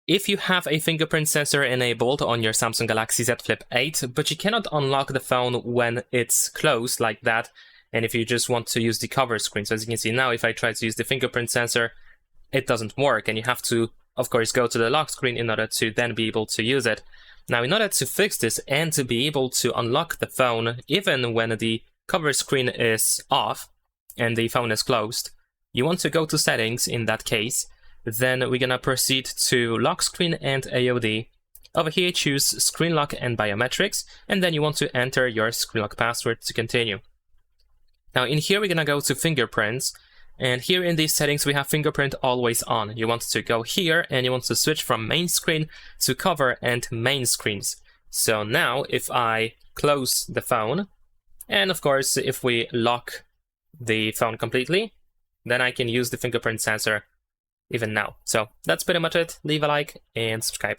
If you have a fingerprint sensor enabled on your Samsung Galaxy Z Flip 8, but you cannot unlock the phone when it's closed like that, and if you just want to use the cover screen, so as you can see now, if I try to use the fingerprint sensor, it doesn't work, and you have to, of course, go to the lock screen in order to then be able to use it. Now, in order to fix this and to be able to unlock the phone, even when the cover screen is off and the phone is closed, you want to go to settings in that case. Then we're gonna proceed to lock screen and AOD. Over here, choose screen lock and biometrics, and then you want to enter your screen lock password to continue. Now in here, we're gonna go to fingerprints, and here in these settings, we have fingerprint always on. You want to go here and you want to switch from main screen to cover and main screens. So now if I close the phone, and of course, if we lock the phone completely, then I can use the fingerprint sensor even now. So that's pretty much it. Leave a like and subscribe.